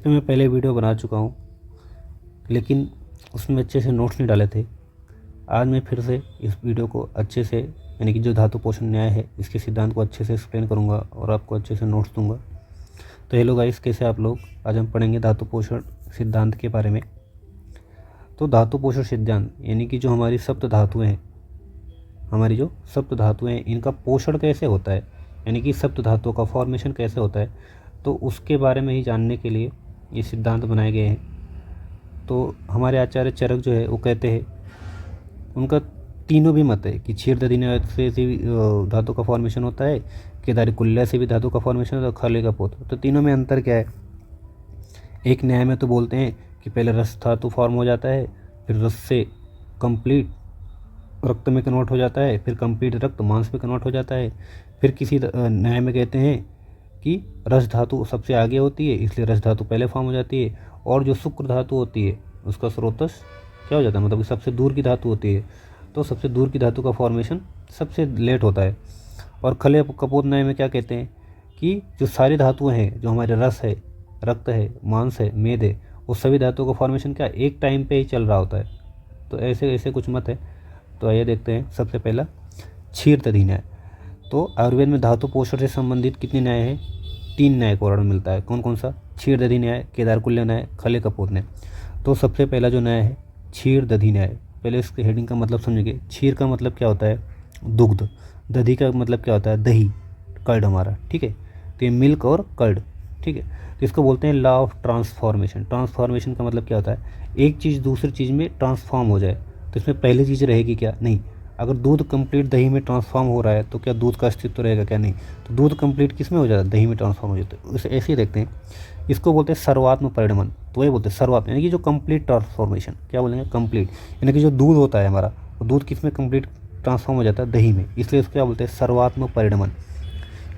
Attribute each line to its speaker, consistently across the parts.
Speaker 1: पे मैं पहले वीडियो बना चुका हूँ, लेकिन उसमें अच्छे से नोट्स नहीं डाले थे। आज मैं फिर से इस वीडियो को अच्छे से, यानी कि जो धातु पोषण न्याय है, इसके सिद्धांत को अच्छे से एक्सप्लेन करूँगा और आपको अच्छे से नोट्स दूंगा। तो हेलो गाइस, कैसे आप लोग। आज हम पढ़ेंगे धातु पोषण सिद्धांत के बारे में। तो धातु पोषण सिद्धांत यानी कि जो हमारी सप्त धातुएँ हैं, इनका पोषण कैसे होता है, यानी कि सप्त धातुओं का फॉर्मेशन कैसे होता है, तो उसके बारे में ही जानने के लिए ये सिद्धांत बनाए गए हैं। तो हमारे आचार्य चरक जो है वो कहते हैं, उनका तीनों भी मत है कि क्षीर दधिन्या से भी धातु का फॉर्मेशन होता है, केदारी कुल्ल्या से भी धातु का फॉर्मेशन होता है, खले का पोत। तो तीनों में अंतर क्या है। एक न्याय में तो बोलते हैं कि पहले रस धातु फॉर्म हो जाता है, फिर रस से कंप्लीट रक्त में कन्वर्ट हो जाता है, फिर कंप्लीट रक्त मांस में कन्वर्ट हो जाता है। फिर किसी न्याय में कहते हैं कि रस धातु सबसे आगे होती है, इसलिए रस धातु पहले फॉर्म हो जाती है, और जो शुक्र धातु होती है उसका स्रोतस क्या हो जाता है, मतलब कि सबसे दूर की धातु होती है, तो सबसे दूर की धातु का फॉर्मेशन सबसे लेट होता है। और खले कपोत न्याय में क्या कहते हैं कि जो सारी धातुएं हैं, जो हमारे रस है, रक्त है, मांस है, मेद है, वो सभी धातुओं का फॉर्मेशन क्या एक टाइम पे ही चल रहा होता है। तो ऐसे ऐसे कुछ मत है। तो आइए देखते हैं। सबसे पहला क्षीर दधि न्याय। तो आयुर्वेद में धातु पोषण से संबंधित कितने न्याय हैं, 3 न्याय का वर्णन मिलता है। कौन कौन सा, क्षीर दधि न्याय, केदारकुल्य न्याय, खले कपोत न्याय। तो सबसे पहला जो न्याय है क्षीर दधि न्याय। पहले इसके हेडिंग का मतलब समझेंगे। क्षीर का मतलब क्या होता है, दुग्ध। दधि का मतलब क्या होता है, दही, कर्ड हमारा, ठीक है। तो ये मिल्क और कर्ड, ठीक है। तो इसको बोलते हैं लॉ ऑफ ट्रांसफॉर्मेशन। ट्रांसफॉर्मेशन का मतलब क्या होता है, एक चीज़ दूसरी चीज़ में ट्रांसफॉर्म हो जाए। तो इसमें पहली चीज़ रहेगी क्या, नहीं, अगर दूध कंप्लीट दही में ट्रांसफॉर्म हो रहा है तो क्या दूध का अस्तित्व रहेगा, क्या नहीं। तो दूध कंप्लीट किस में हो जाता है, दही में ट्रांसफॉर्म हो जाता है। इसे ऐसे ही देखते हैं। इसको बोलते हैं सर्वात्म परिणमन। तो ये बोलते हैं सर्वात्म, यानी कि जो कंप्लीट ट्रांसफॉर्मेशन, क्या बोलेंगे, कंप्लीट, यानी कि जो दूध होता है हमारा, वो दूध किस में कंप्लीट ट्रांसफॉर्म हो जाता है, दही में, इसलिए इसको क्या बोलते हैं, सर्वात्म परिणमन।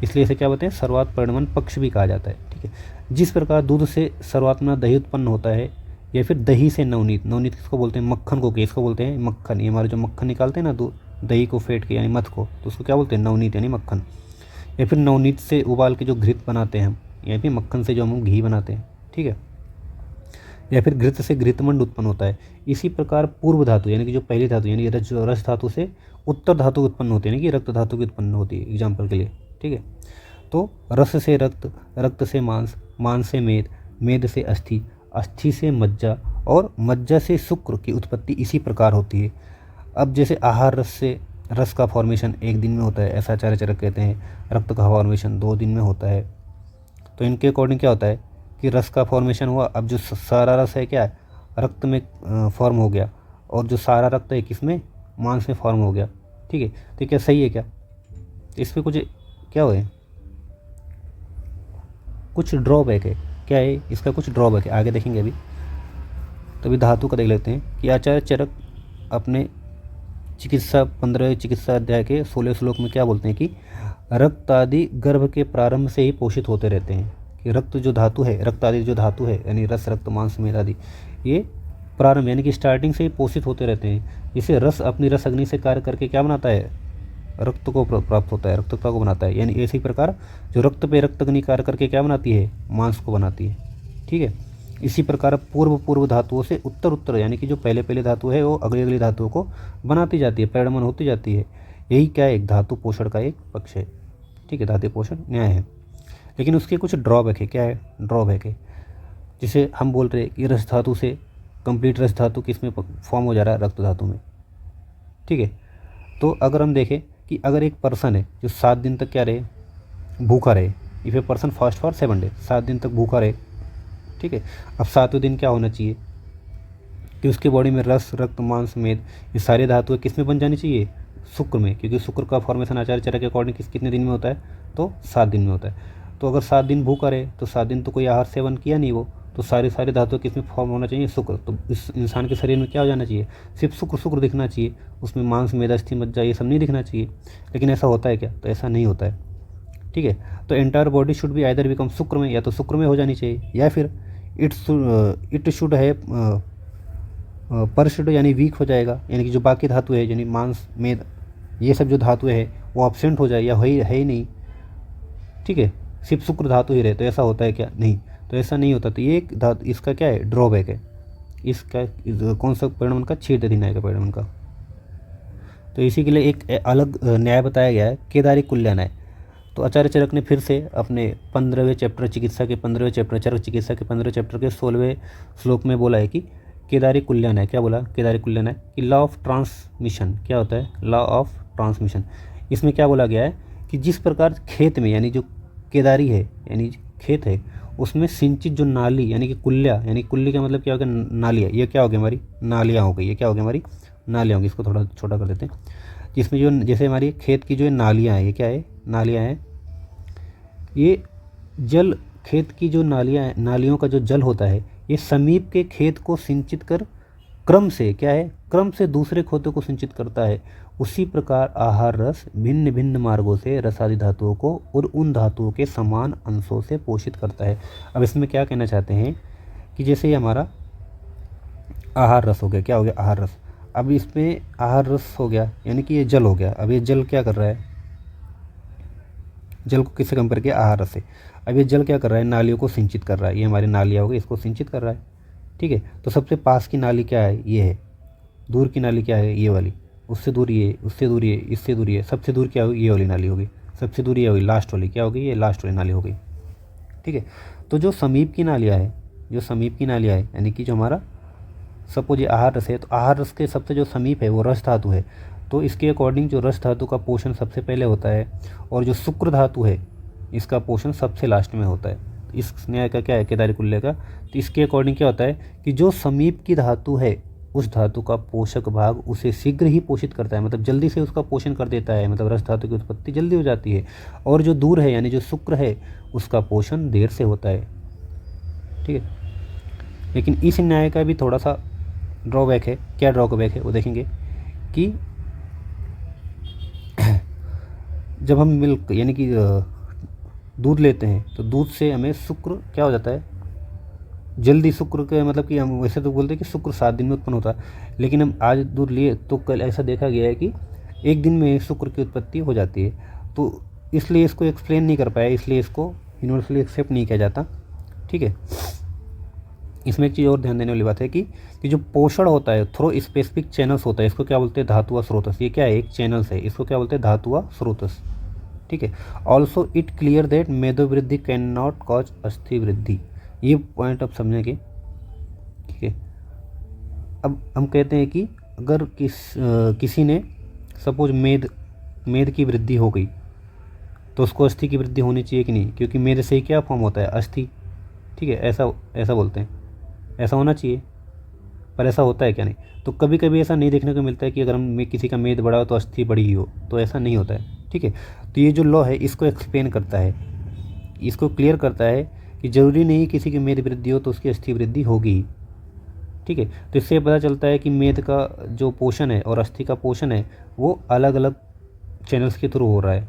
Speaker 1: इसलिए इसे क्या बोलते हैं, सर्वात्म परिणमन पक्ष भी कहा जाता है, ठीक है। जिस प्रकार दूध से सर्वात्मना दही उत्पन्न होता है, या फिर दही से नवनीत, नवनीत किसको बोलते हैं, मक्खन को, किसको बोलते हैं, मक्खन। ये हमारे जो मक्खन निकालते हैं ना, दूध दही को फेंट के यानी मध को, तो उसको क्या बोलते हैं, नवनीत यानी मक्खन। या फिर नवनीत से उबाल के जो घृत बनाते हैं हम, या फिर मक्खन से जो हम घी बनाते हैं, ठीक है। या फिर घृत से घृतमंड उत्पन्न होता है। इसी प्रकार पूर्व धातु यानी कि जो पहली धातु यानी रस धातु से उत्तर धातु उत्पन्न होती है, यानी कि रक्त धातु की उत्पन्न होती है, एग्जाम्पल के लिए, ठीक है। तो रस से रक्त, रक्त से मांस, मांस से मेद, मेद से अस्थि, अस्थि से मज्जा, और मज्जा से शुक्र की उत्पत्ति इसी प्रकार होती है। अब जैसे आहार रस से रस का फॉर्मेशन 1 दिन में होता है, ऐसा आचार्य चरक कहते हैं। रक्त का फॉर्मेशन 2 दिन में होता है। तो इनके अकॉर्डिंग क्या होता है कि रस का फॉर्मेशन हुआ, अब जो सारा रस है क्या है, रक्त में फॉर्म हो गया, और जो सारा रक्त है किस में, मांस में फॉर्म हो गया, ठीक है। तो क्या सही है क्या, इस पर कुछ क्या हुआ है, कुछ ड्रॉबैक है, क्या है इसका, कुछ ड्रॉबैक है, आगे देखेंगे अभी। तो अभी धातु का देख लेते हैं कि आचार्य चरक अपने चिकित्सा 15 चिकित्सा अध्याय के 16 श्लोक में क्या बोलते हैं कि रक्त आदि गर्भ के प्रारंभ से ही पोषित होते रहते हैं। कि रक्त जो धातु है, रक्त आदि जो धातु है, यानी रस, रक्त, मांस, मेद आदि, ये प्रारंभ यानी कि स्टार्टिंग से ही पोषित होते रहते हैं। जिसे रस अपनी रस अग्नि से कार्य करके क्या बनाता है, रक्त को प्राप्त होता है, रक्तता को बनाता है। यानी इसी प्रकार जो रक्त पे रक्त अग्नि कार्य करके क्या बनाती है, मांस को बनाती है, ठीक है। इसी प्रकार पूर्व धातुओं से उत्तर यानी कि जो पहले धातु है वो अगली धातुओं को बनाती जाती है, परिणमन होती जाती है। यही क्या है, एक धातु पोषण का एक पक्ष है, ठीक है, धातु पोषण न्याय है। लेकिन उसके कुछ ड्रॉबैक है, क्या है, ड्रॉबैक है। जिसे हम बोल रहे हैं कि रस धातु से कंप्लीट रस धातु किस में फॉर्म हो जा रहा है, रक्त धातु में, ठीक है। तो अगर हम देखें कि अगर एक पर्सन है जो 7 दिन तक क्या रहे, भूखा रहे, if a person fast for 7 days, 7 दिन तक भूखा रहे, ठीक है। अब 7वें दिन क्या होना चाहिए कि उसके बॉडी में रस, रक्त, मांस, मेद, ये सारी धातुएं किस में बन जानी चाहिए, शुक्र में, क्योंकि शुक्र का फॉर्मेशन आचार्य चरक के अकॉर्डिंग कितने दिन में होता है, तो 7 दिन में होता है। तो अगर 7 दिन भूखा रहे तो 7 दिन तो कोई आहार सेवन किया नहीं वो, तो सारी धातुएं किस में फॉर्म होना चाहिए, शुक्र। तो इस इंसान के शरीर में क्या हो जाना चाहिए, सिर्फ शुक्र दिखना चाहिए, उसमें मांस, मेद, अस्थि, मज्जा ये सब नहीं दिखना चाहिए। लेकिन ऐसा होता है क्या, तो ऐसा नहीं होता है, ठीक है। तो एंटायर बॉडी शुड भी आइदर बिकम शुक्र में, या तो शुक्र में हो जानी चाहिए, या फिर इट शुड है पर शुड यानी वीक हो जाएगा, यानी कि जो बाकी धातु है यानी मांस, मेद, ये सब जो धातुएं है वो एब्सेंट हो जाए, या है ही नहीं, ठीक है, सिर्फ शुक्र धातु ही रहे। तो ऐसा होता है क्या, नहीं। तो ऐसा नहीं होता। तो ये एक धातु, इसका क्या है, ड्रॉबैक है। इसका कौन सा परिणाम का, छेदती न्याय का परिणाम का। तो इसी के लिए एक अलग न्याय बताया गया है, केदारी कुल्य न्याय। तो आचार्य चरक ने फिर से अपने 15वें चैप्टर चिकित्सा के 15वें चैप्टर चरक चिकित्सा के 15वें चैप्टर के 16वें श्लोक में बोला है कि केदारी कुल्य न्याय, क्या बोला, केदारी कुल्य न्याय कि लॉ ऑफ ट्रांसमिशन, क्या होता है, लॉ ऑफ ट्रांसमिशन। इसमें क्या बोला गया है कि जिस प्रकार खेत में, यानी जो केदारी है यानी खेत है, उसमें सिंचित जो नाली यानी कि कुल्या, यानी कुल्ली का मतलब क्या हो गया, नालियाँ, ये क्या हो गई हमारी नालियाँ हो गई, ये क्या हो गई हमारी नालियाँ होंगी। इसको थोड़ा छोटा कर देते हैं। जिसमें जो जैसे हमारी खेत की जो नालियाँ हैं, ये क्या है, नालियाँ हैं। ये जल, खेत की जो नालियाँ हैं, नालियों का जो जल होता है, ये समीप के खेत को सिंचित कर क्रम से, क्या है, क्रम से दूसरे खेतों को सिंचित करता है। उसी प्रकार आहार रस भिन्न भिन्न मार्गों से रसादि धातुओं को और उन धातुओं के समान अंशों से पोषित करता है। अब इसमें क्या कहना चाहते हैं कि जैसे ये हमारा आहार रस हो गया, क्या हो गया, आहार रस। अब इसमें आहार रस हो गया यानी कि ये जल हो गया। अब ये जल क्या कर रहा है, जल को किससे कंपेयर किया, आहार रस से। अब ये जल क्या कर रहा है, नालियों को सिंचित कर रहा है। ये हमारी नालियाँ हो गई, इसको सिंचित कर रहा है, ठीक है। तो सबसे पास की नाली क्या है, ये है। दूर की नाली क्या है, ये वाली। उससे दूर ये, उससे दूर ये, इससे दूर ये, सबसे दूर क्या होगी, ये वाली नाली होगी। सबसे दूर ये होगी, लास्ट वाली क्या होगी, ये लास्ट वाली नाली हो गई, ठीक है। तो जो समीप की नालियाँ है, जो समीप की नालियाँ है यानी कि जो हमारा सपोज ये आहार रस है, तो आहार रस के सबसे जो समीप है वो रस धातु है। तो इसके अकॉर्डिंग जो रस धातु का पोषण सबसे पहले होता है, और जो शुक्र धातु है इसका पोषण सबसे लास्ट में होता है। इस न्याय का क्या है, केदारी कुल्य का। तो इसके अकॉर्डिंग क्या होता है कि जो समीप की धातु है उस धातु का पोषक भाग उसे शीघ्र ही पोषित करता है, मतलब जल्दी से उसका पोषण कर देता है, मतलब रस धातु की उत्पत्ति जल्दी हो जाती है। और जो दूर है यानी जो शुक्र है उसका पोषण देर से होता है, ठीक है। लेकिन इस न्याय का भी थोड़ा सा ड्रॉबैक है। क्या ड्रॉबैक है वो देखेंगे कि जब हम मिल्क यानी कि दूध लेते हैं तो दूध से हमें शुक्र क्या हो जाता है, जल्दी शुक्र के, मतलब कि हम वैसे तो बोलते हैं कि शुक्र 7 दिन में उत्पन्न होता है, लेकिन हम आज दूध लिए तो कल ऐसा देखा गया है कि 1 दिन में शुक्र की उत्पत्ति हो जाती है। तो इसलिए इसको एक्सप्लेन नहीं कर पाया, इसलिए इसको यूनिवर्सली एक्सेप्ट नहीं किया जाता, ठीक है। इसमें एक चीज़ और ध्यान देने वाली बात है कि जो पोषण होता है थ्रो स्पेसिफिक चैनल्स होता है, इसको क्या बोलते हैं, धातु व स्रोतस। ये क्या है, एक चैनल्स है, इसको क्या बोलते हैं, धातु व स्रोतस, ठीक है। ऑल्सो इट क्लियर दैट मेदो वृद्धि कैन नॉट कॉज अस्थि वृद्धि। ये पॉइंट आप समझेंगे, ठीक है। अब हम कहते हैं कि अगर किसी ने सपोज मेद की वृद्धि हो गई तो उसको अस्थि की वृद्धि होनी चाहिए कि नहीं, क्योंकि मेद से ही क्या फॉर्म होता है, अस्थि, ठीक है। ऐसा बोलते हैं, ऐसा होना चाहिए, पर ऐसा होता है क्या, नहीं। तो कभी कभी ऐसा नहीं देखने को मिलता है कि अगर हम किसी का मेद बड़ा हो तो अस्थि बड़ी ही हो, तो ऐसा नहीं होता है, ठीक है। तो ये जो लॉ है इसको एक्सप्लेन करता है, इसको क्लियर करता है कि ज़रूरी नहीं किसी की मेद वृद्धि हो तो उसकी अस्थि वृद्धि होगी, ठीक है। तो इससे पता चलता है कि मेद का जो पोषण है और अस्थि का पोषण है वो अलग अलग चैनल्स के थ्रू हो रहा है,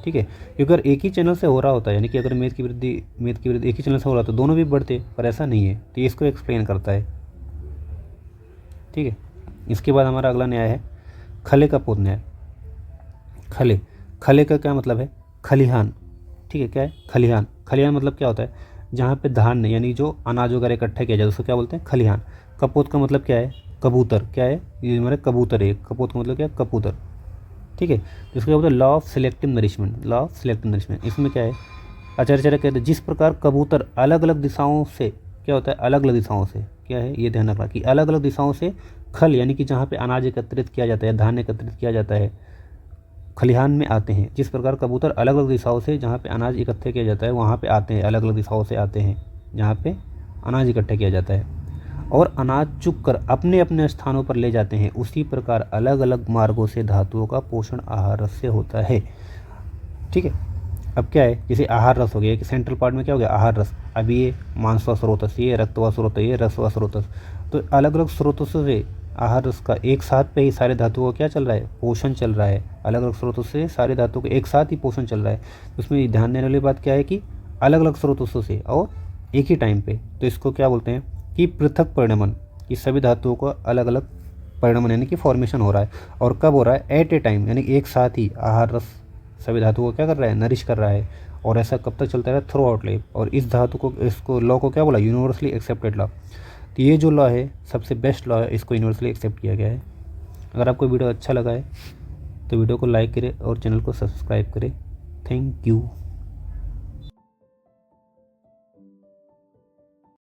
Speaker 1: ठीक है। क्योंकि अगर एक ही चैनल से हो रहा होता है, यानी कि अगर मेद की वृद्धि एक ही चैनल से हो रहा तो दोनों भी बढ़ते, पर ऐसा नहीं है। तो इसको एक्सप्लेन करता है, ठीक है। इसके बाद हमारा अगला न्याय है खले का पोत न्याय। खले का क्या मतलब है, खलिहान, ठीक है। क्या है, खलिहान। खलिहान मतलब क्या होता है, जहाँ पे धान यानी जो अनाज वगैरह इकट्ठा किया जाए उसको क्या बोलते हैं, खलिहान। कपोत का मतलब क्या है, कबूतर, क्या है, ये हमारे कबूतर है। कपोत का मतलब क्या है, कबूतर, ठीक है। जिसको क्या बोलते हैं, law of selective nourishment, law of selective nourishment. इसमें क्या है, आचार्य चरक कहते हैं जिस प्रकार कबूतर अलग अलग दिशाओं से, क्या होता है, अलग अलग दिशाओं से, क्या है, ये ध्यान रखना कि अलग अलग दिशाओं से खल यानी कि जहाँ पे अनाज एकत्रित किया जाता है, धान एकत्रित किया जाता है, खलिहान में आते हैं। जिस प्रकार कबूतर अलग अलग दिशाओं से जहाँ पे अनाज इकट्ठे किया जाता है वहाँ पे आते हैं, अलग अलग दिशाओं से आते हैं जहाँ पे अनाज इकट्ठा किया जाता है, और अनाज चुग कर अपने अपने स्थानों पर ले जाते हैं, उसी प्रकार अलग अलग मार्गों से धातुओं का पोषण आहार रस से होता है, ठीक है। अब क्या है, जैसे आहार रस हो गया कि सेंट्रल पार्ट में क्या हो गया, आहार रस। अब ये मांस व स्रोतस, ये रक्त व स्रोत, ये रस व स्रोतस। तो अलग अलग स्रोतों से आहार रस का एक साथ पे ही सारे धातुओं का क्या चल रहा है, पोषण चल रहा है। अलग अलग स्रोतों से सारे धातुओं का एक साथ ही पोषण चल रहा है। उसमें ध्यान देने वाली बात क्या है कि अलग अलग स्रोतों से और एक ही टाइम पे। तो इसको क्या बोलते हैं कि पृथक परिणमन, कि सभी धातुओं का अलग अलग परिणमन यानी कि फॉर्मेशन हो रहा है। और कब हो रहा है, एट ए टाइम, यानी एक साथ ही आहार रस सभी धातुओं को क्या कर रहा है, नरिश कर रहा है। और ऐसा कब तक चलता रहा? Through out life. और इस धातु को, इसको लॉ को क्या बोला? Universally accepted law. तो ये जो लॉ है सबसे बेस्ट लॉ है, इसको यूनिवर्सली एक्सेप्ट किया गया है। अगर आपको वीडियो अच्छा लगा है तो वीडियो को लाइक करें और चैनल को सब्सक्राइब करें। Thank you.